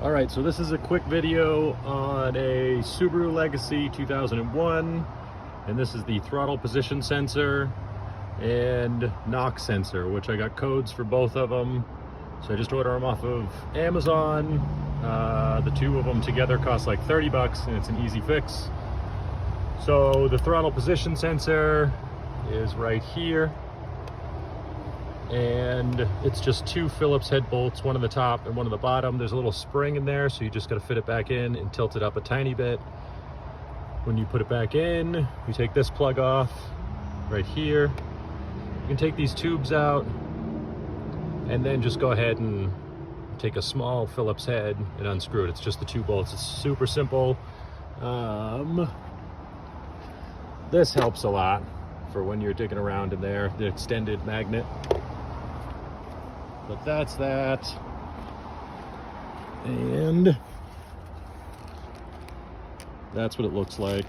All right, so this is a quick video on a Subaru Legacy 2001, and this is the throttle position sensor and knock sensor, which I got codes for both of them. So I just ordered them off of Amazon. The two of them together cost like 30 bucks, and it's an easy fix. So the throttle position sensor is right here, and it's just two Phillips head bolts, one on the top and one on the bottom. There's a little spring in there, so you just got to fit it back in and tilt it up a tiny bit. When you put it back in, you take this plug off right here. You can take these tubes out and then just go ahead and take a small Phillips head and unscrew it. It's just the two bolts. It's super simple. This helps a lot for when you're digging around in there, the extended magnet. But that's that. And that's what it looks like.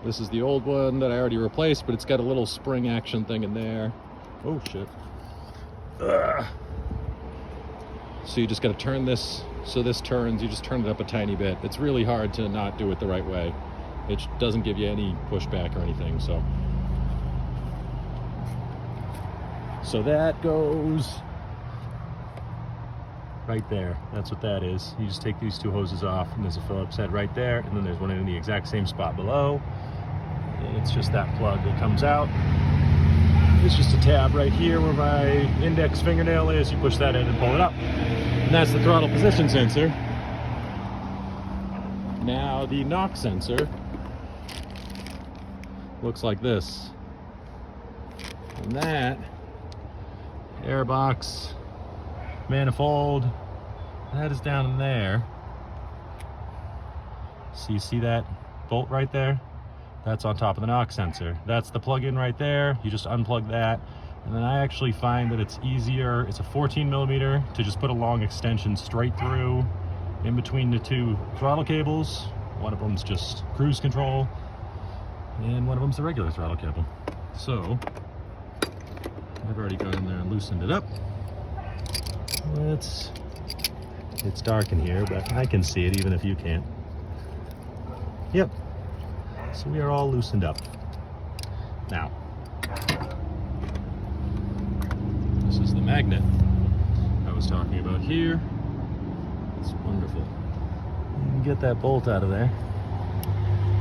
This is the old one that I already replaced, but it's got a little spring action thing in there. Oh shit. Ugh. So you just got to turn this, so this turns, you just turn it up a tiny bit. It's really hard to not do it the right way. It doesn't give you any pushback or anything, so that goes right there. That's what that is. You just take these two hoses off, and there's a Phillips head right there, and then there's one in the exact same spot below. And it's just that plug that comes out. It's just a tab right here where my index fingernail is. You push that in and pull it up. And that's the throttle position sensor. Now the knock sensor looks like this. And that airbox manifold, that is down in there. So you see that bolt right there? That's on top of the knock sensor. That's the plug-in right there. You just unplug that. And then I actually find that it's easier, it's a 14 millimeter, to just put a long extension straight through in between the two throttle cables. One of them's just cruise control, and one of them's the regular throttle cable. So I've already gone in there and loosened it up. It's dark in here, but I can see it even if you can't. Yep. So we are all loosened up. Now, this is the magnet I was talking about here. It's wonderful. You can get that bolt out of there,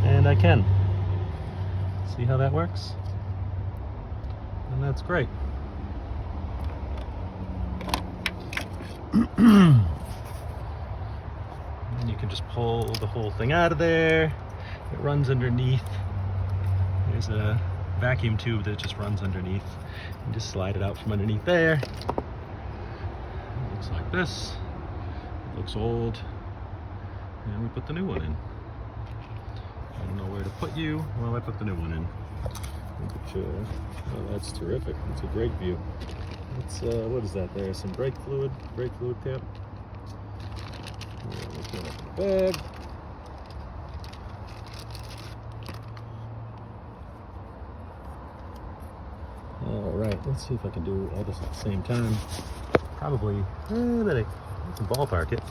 and I can. See how that works? And that's great. And you can just pull the whole thing out of there. It runs underneath. There's a vacuum tube that just runs underneath. You just slide it out from underneath there. It looks like this. It looks old. And we put the new one in. I don't know where to put you. Well, I put the new one in. Oh, that's terrific. It's a great view. It's what is that there? Some brake fluid cap. Bag. All right, let's see if I can do all this at the same time. Probably, but I can ballpark it.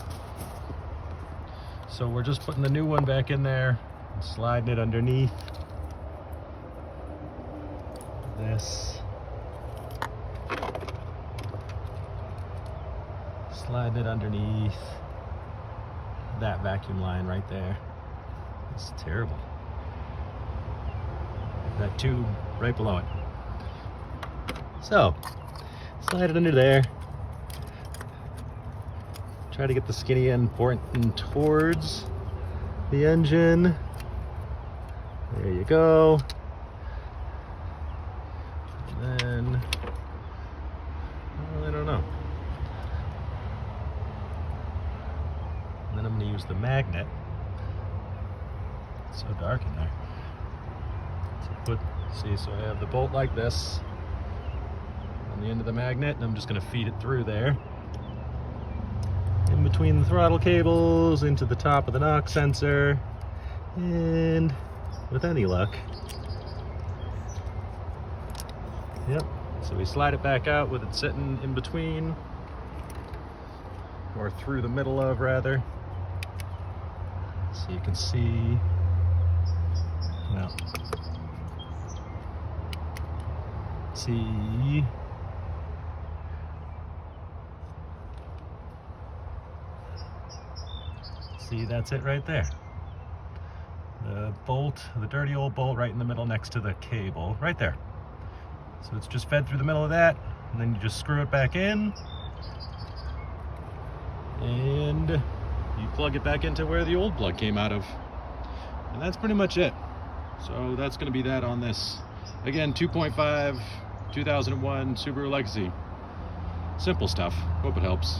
So we're just putting the new one back in there and sliding it underneath this. Sliding it underneath that vacuum line right there. It's terrible. That tube right below it. So, slide it under there. Try to get the skinny end pointing towards the engine. There you go. And then, well, I don't know. And then I'm going to use the magnet. It's so dark in there. So I have the bolt like this on the end of the magnet, and I'm just going to feed it through there, in between the throttle cables, into the top of the knock sensor, and with any luck, yep, So we slide it back out with it sitting in between, or through the middle of, rather. So you can see, well, see, that's it right there. The bolt, the dirty old bolt right in the middle next to the cable, right there. So it's just fed through the middle of that, and then you just screw it back in, and you plug it back into where the old plug came out of. And that's pretty much it. So that's going to be that on this. Again, 2.5, 2001 Subaru Legacy. Simple stuff. Hope it helps.